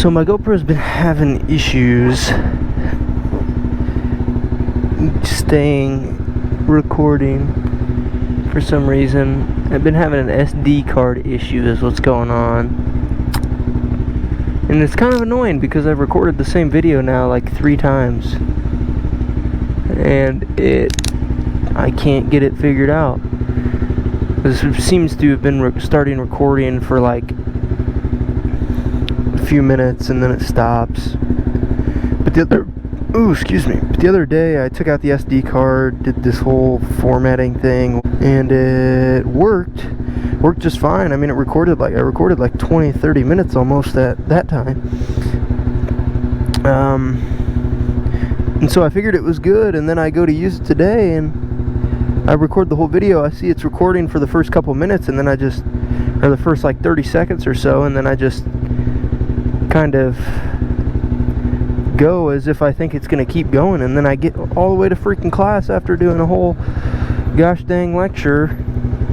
So my GoPro's been having issues staying recording for some reason. I've been having an SD card issue is what's going on. And it's kind of annoying because I've recorded the same video now like 3 times. And I can't get it figured out. This seems to have been starting recording for like a few minutes and then it stops. But the other day I took out the SD card, did this whole formatting thing, and it worked just fine. I mean, I recorded like 20-30 minutes almost at that time. And so I figured it was good, and then I go to use it today and I record the whole video. I see it's recording for the first couple minutes, and then or the first like 30 seconds or so, and then I just kind of go as if I think it's going to keep going, and then I get all the way to freaking class after doing a whole gosh dang lecture,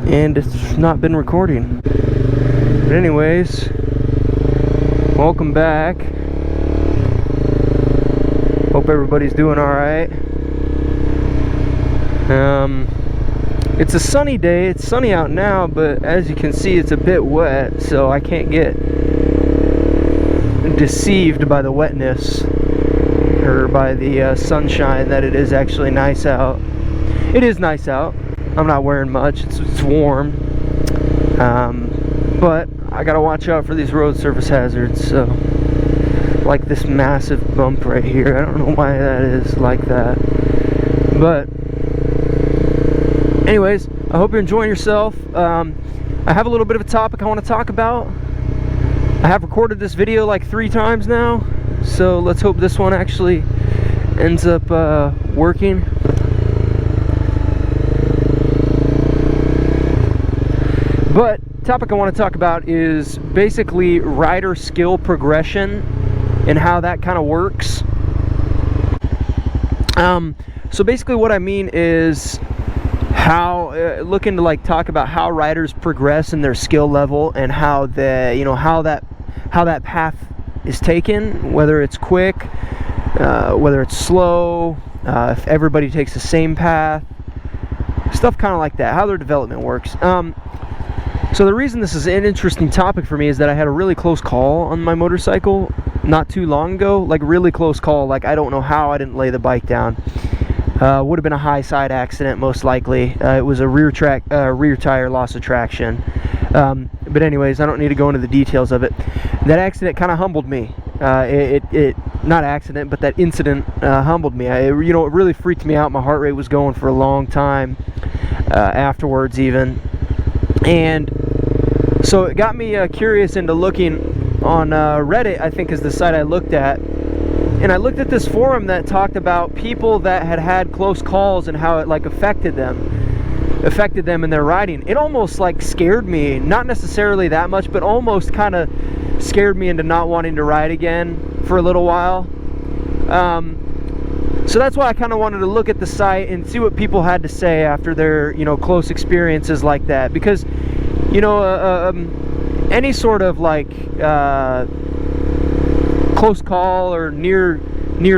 and it's not been recording. But anyways, welcome back. Hope everybody's doing alright. It's a sunny day. It's sunny out now, but as you can see it's a bit wet, so I can't get deceived by the wetness or by the sunshine that it is actually nice out. It is nice out. I'm not wearing much. It's warm, but I gotta watch out for these road surface hazards. So, like this massive bump right here. I don't know why that is like that, but anyways, I hope you're enjoying yourself. I have a little bit of a topic I want to talk about. I have recorded this video like 3 times now, so let's hope this one actually ends up working. But the topic I want to talk about is basically rider skill progression and how that kind of works. So basically what I mean is how looking to like talk about how riders progress in their skill level, and how how that path is taken, whether it's quick, whether it's slow, if everybody takes the same path, stuff kind of like that, how their development works. So the reason this is an interesting topic for me is that I had a really close call on my motorcycle not too long ago, like really close call. Like I don't know how I didn't lay the bike down. Would have been a high side accident most likely. It was a rear tire loss of traction. But anyways, I don't need to go into the details of it. That accident kind of humbled me. Not accident, but that incident humbled me. It really freaked me out. My heart rate was going for a long time afterwards even. And so it got me curious into looking on Reddit, I think is the site I looked at. And I looked at this forum that talked about people that had close calls and how it like affected them in their riding. It almost like scared me, not necessarily that much, but almost kind of scared me into not wanting to ride again for a little while. So that's why I kind of wanted to look at the site and see what people had to say after their close experiences like that, because any sort of like close call or near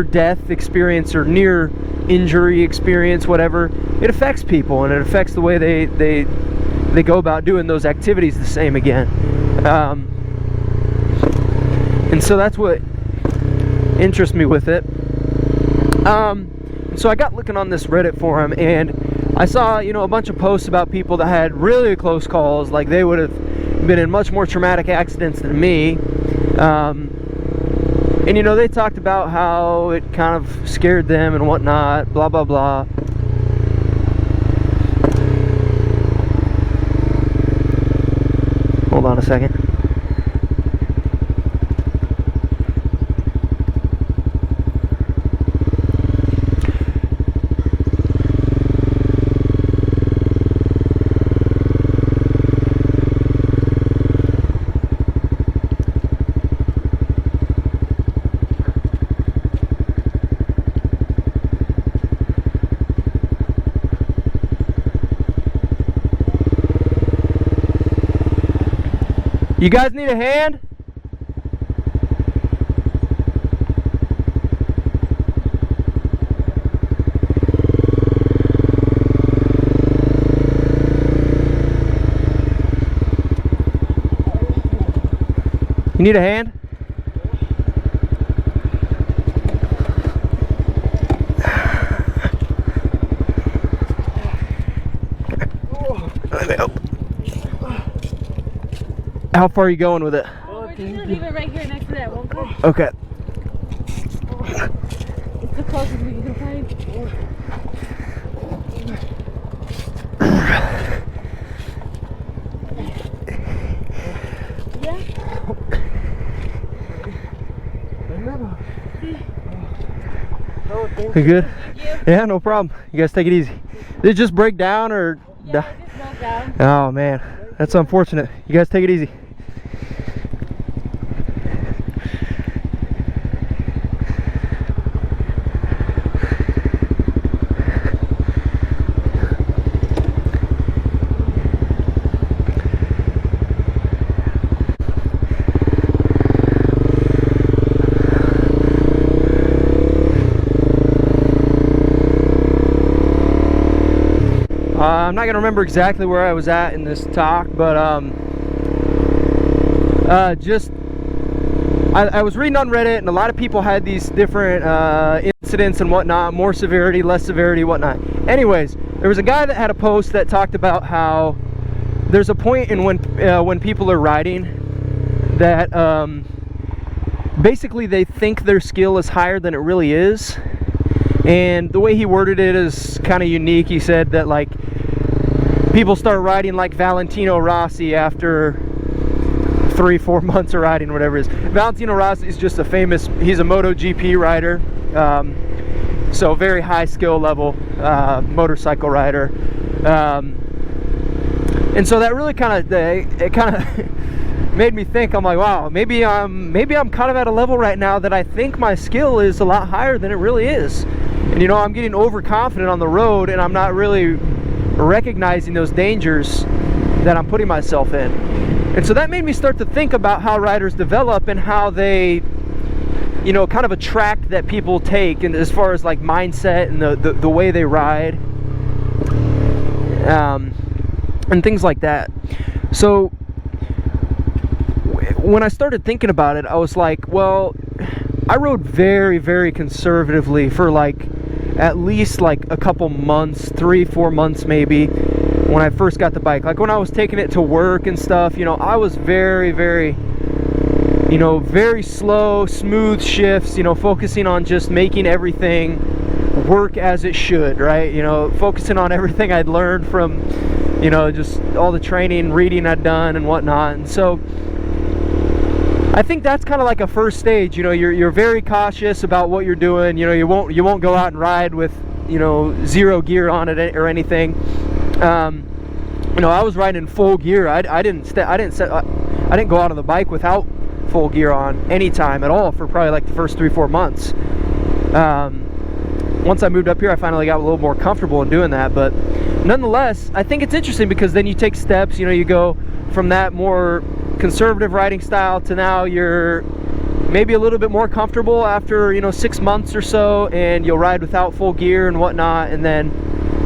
death experience or near injury experience, whatever, it affects people, and it affects the way they go about doing those activities the same again. And so that's what interests me with it. So I got looking on this Reddit forum, and I saw a bunch of posts about people that had really close calls, like they would have been in much more traumatic accidents than me. And they talked about how it kind of scared them and whatnot, blah blah blah. Hold on a second. You guys need a hand? You need a hand? How far are you going with it? Oh, we're just gonna leave it right here next to that one car. Okay. It's the closest we can find. You good? Thank you. Yeah, no problem. You guys take it easy. Did it just break down or? Yeah, it just broke down. Oh man, that's unfortunate. You guys take it easy. I'm not gonna remember exactly where I was at in this talk, but I was reading on Reddit, and a lot of people had these different incidents and whatnot, more severity, less severity, whatnot. Anyways, there was a guy that had a post that talked about how there's a point in when people are riding that basically they think their skill is higher than it really is. And the way he worded it is kind of unique. He said that like people start riding like Valentino Rossi after 3-4 months of riding, whatever it is. Valentino Rossi is just he's a MotoGP rider, so very high skill level motorcycle rider, and so that really kind of made me think. I'm like, wow, maybe I'm kind of at a level right now that I think my skill is a lot higher than it really is. And you know, I'm getting overconfident on the road, and I'm not really recognizing those dangers that I'm putting myself in. And so that made me start to think about how riders develop and how they, you know, kind of a track that people take, and as far as like mindset and the way they ride, and things like that. So when I started thinking about it, I was like, well, I rode very, very conservatively for like at least like a couple months, 3-4 months maybe, when I first got the bike. Like when I was taking it to work and stuff, you know, I was very, very, you know, very slow, smooth shifts, you know, focusing on just making everything work as it should, right? You know, focusing on everything I'd learned from, you know, just all the training, reading I'd done and whatnot. And so I think that's kind of like a first stage. You know, you're very cautious about what you're doing. You know, you won't go out and ride with, you know, 0 gear on it or anything. You know, I was riding in full gear. I didn't go out on the bike without full gear on any time at all for probably like the first 3-4 months. Once I moved up here, I finally got a little more comfortable in doing that. But nonetheless, I think it's interesting because then you take steps. You know, you go from that more conservative riding style to now you're maybe a little bit more comfortable after, you know, 6 months or so, and you'll ride without full gear and whatnot, and then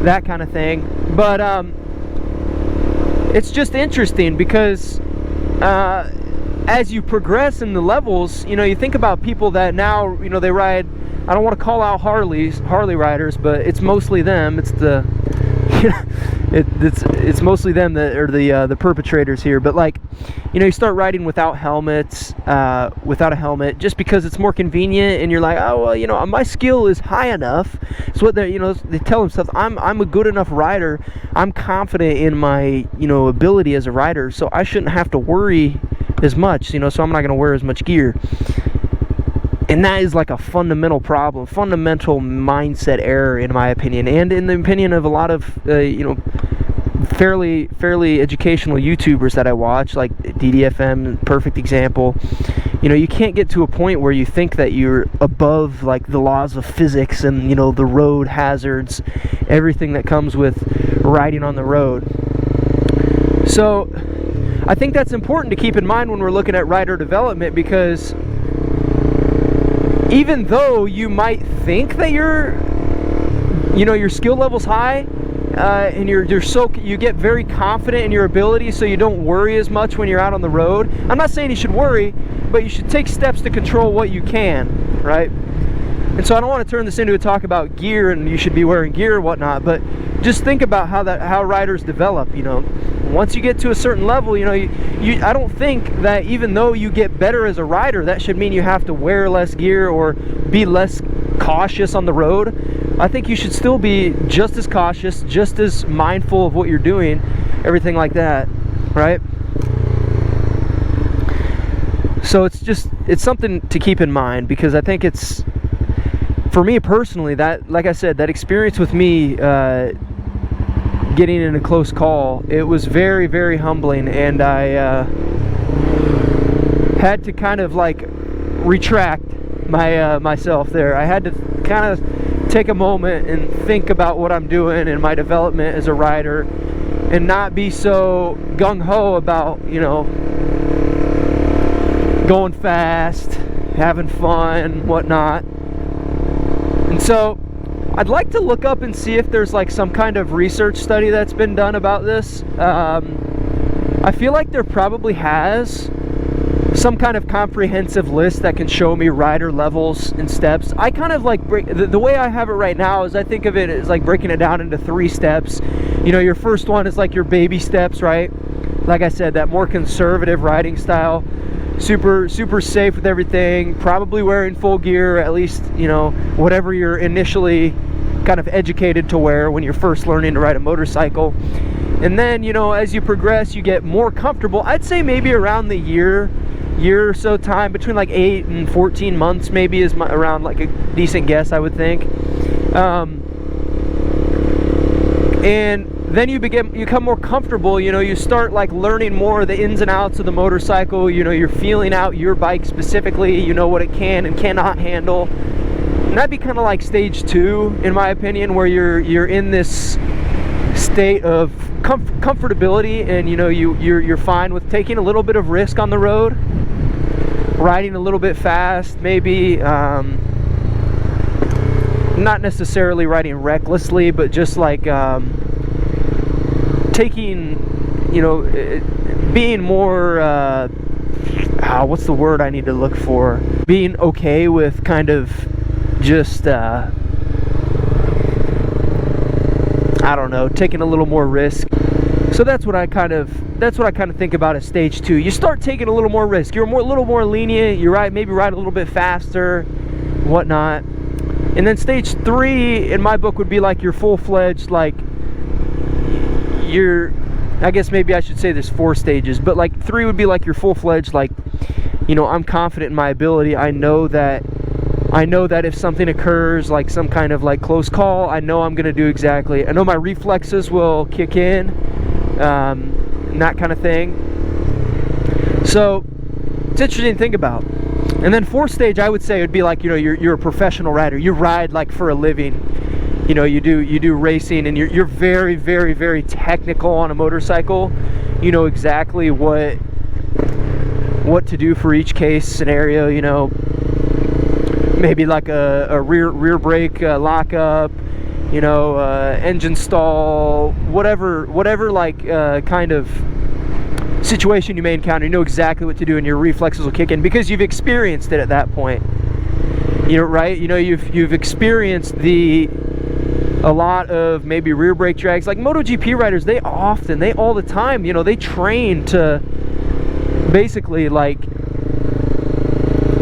that kind of thing. But it's just interesting because as you progress in the levels, you know, you think about people that now, you know, they ride, I don't want to call out Harley riders, but it's mostly them. It's the it's mostly them that are the perpetrators here. But like, you know, you start riding without helmets, without a helmet, just because it's more convenient, and you're like, oh well, you know, my skill is high enough. It's what they, you know, they tell themselves, I'm a good enough rider. I'm confident in my, you know, ability as a rider, so I shouldn't have to worry as much, you know, so I'm not going to wear as much gear. And that is like a fundamental problem, fundamental mindset error, in my opinion, and in the opinion of a lot of, you know, fairly educational YouTubers that I watch, like DDFM, perfect example. You know, you can't get to a point where you think that you're above like the laws of physics and, you know, the road hazards, everything that comes with riding on the road. So I think that's important to keep in mind when we're looking at rider development, because even though you might think that your skill level's high, and you get very confident in your ability, so you don't worry as much when you're out on the road. I'm not saying you should worry, but you should take steps to control what you can, right? And so I don't want to turn this into a talk about gear and you should be wearing gear or whatnot, but just think about how riders develop. You know, once you get to a certain level, you know, I don't think that even though you get better as a rider, that should mean you have to wear less gear or be less cautious on the road. I think you should still be just as cautious, just as mindful of what you're doing, everything like that, right? So it's something to keep in mind, because I think it's, for me personally, that, like I said, that experience with me getting in a close call, it was very, very humbling, and I had to kind of like retract myself there. I had to kind of take a moment and think about what I'm doing and my development as a rider, and not be so gung-ho about, you know, going fast, having fun, whatnot. And so I'd like to look up and see if there's like some kind of research study that's been done about this. I feel like there probably has some kind of comprehensive list that can show me rider levels and steps. I kind of like the way I have it right now is I think of it as like breaking it down into 3 steps. You know, your first one is like your baby steps, right? Like I said, that more conservative riding style. Super safe with everything, probably wearing full gear, at least, you know, whatever you're initially kind of educated to wear when you're first learning to ride a motorcycle. And then, you know, as you progress, you get more comfortable. I'd say maybe around the year or so time, between like 8 and 14 months maybe is around like a decent guess, I would think. And then you become more comfortable. You know, you start like learning more of the ins and outs of the motorcycle. You know, you're feeling out your bike specifically. You know what it can and cannot handle. And that'd be kind of like stage 2, in my opinion, where you're in this state of comfortability, and you know you're fine with taking a little bit of risk on the road, riding a little bit fast, maybe. Not necessarily riding recklessly, but just like taking, you know, being more, what's the word I need to look for? Being okay with kind of just, I don't know, taking a little more risk. So that's what I kind of think about as stage 2. You start taking a little more risk. You're a little more lenient. You maybe ride a little bit faster, whatnot. And then stage 3 in my book would be like your full-fledged, like I guess maybe I should say there's 4 stages, but like 3 would be like your full-fledged, like, you know, I'm confident in my ability. I know that if something occurs, like some kind of like close call, I know I'm gonna do exactly. I know my reflexes will kick in, and that kind of thing. So it's interesting to think about. And then 4th stage, I would say, would be like, you know, you're a professional rider. You ride like for a living. You know, you do racing, and you're very, very, very technical on a motorcycle. You know exactly what to do for each case scenario. You know, maybe like a rear brake lockup. You know, engine stall, whatever like kind of situation you may encounter. You know exactly what to do, and your reflexes will kick in because you've experienced it at that point. You know, right? You know, you've experienced a lot of maybe rear brake drags. Like MotoGP riders, they all the time, you know, they train to basically like,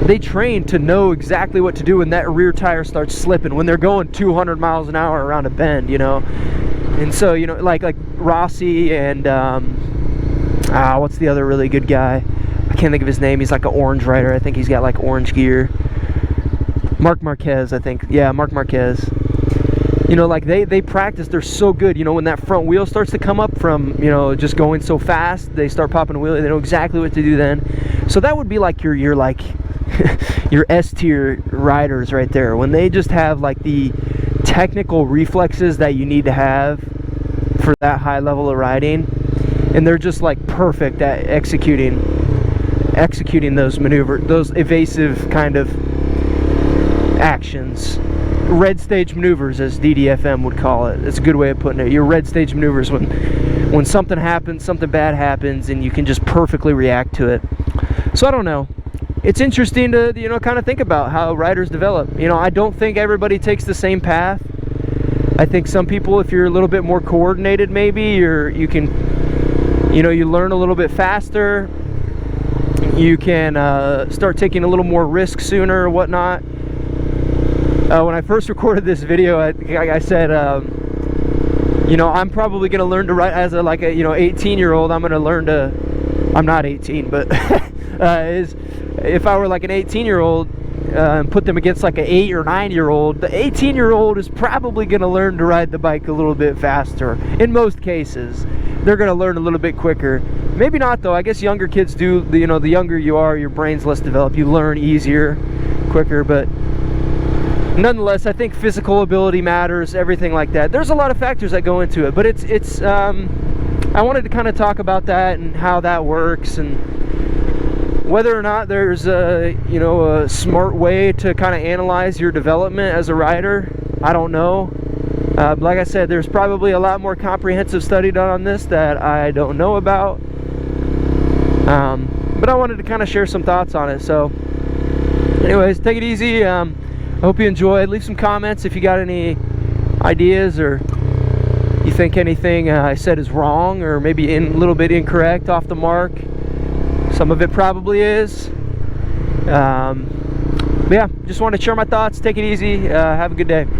they train to know exactly what to do when that rear tire starts slipping, when they're going 200 miles an hour around a bend, you know. And so, you know, like Rossi and what's the other really good guy? I can't think of his name. He's like an orange rider. I think he's got like orange gear. Marc Marquez, I think. Yeah, Marc Marquez. You know, like they practice. They're so good. You know, when that front wheel starts to come up from, you know, just going so fast, they start popping a wheel. They know exactly what to do then. So that would be like your like your S-tier riders right there. When they just have like the technical reflexes that you need to have for that high level of riding, and they're just like perfect at executing those evasive kind of actions. red stage maneuvers, as DDFM would call it. It's a good way of putting it. Your red stage maneuvers, when something happens, something bad happens, and you can just perfectly react to it. So I don't know. It's interesting to, you know, kind of think about how riders develop. You know, I don't think everybody takes the same path. I think some people, if you're a little bit more coordinated, maybe you can, you know, you learn a little bit faster. You can start taking a little more risk sooner or whatnot. When I first recorded this video, I said, you know, I'm probably going to learn to ride as a 18-year-old. I'm going to learn to, I'm not 18, but if I were like an 18-year-old and put them against like an 8 or 9-year-old, the 18-year-old is probably going to learn to ride the bike a little bit faster. In most cases, they're going to learn a little bit quicker. Maybe not though. I guess younger kids do. You know, the younger you are, your brain's less developed. You learn easier, quicker. But nonetheless, I think physical ability matters. Everything like that. There's a lot of factors that go into it. But it's. I wanted to kind of talk about that and how that works, and whether or not there's a smart way to kind of analyze your development as a rider. I don't know. Like I said, there's probably a lot more comprehensive study done on this that I don't know about. But I wanted to kind of share some thoughts on it. So anyways, take it easy. I hope you enjoyed. Leave some comments if you got any ideas, or you think anything I said is wrong, or maybe a little bit incorrect, off the mark. Some of it probably is. But yeah, just want to share my thoughts. Take it easy. Have a good day.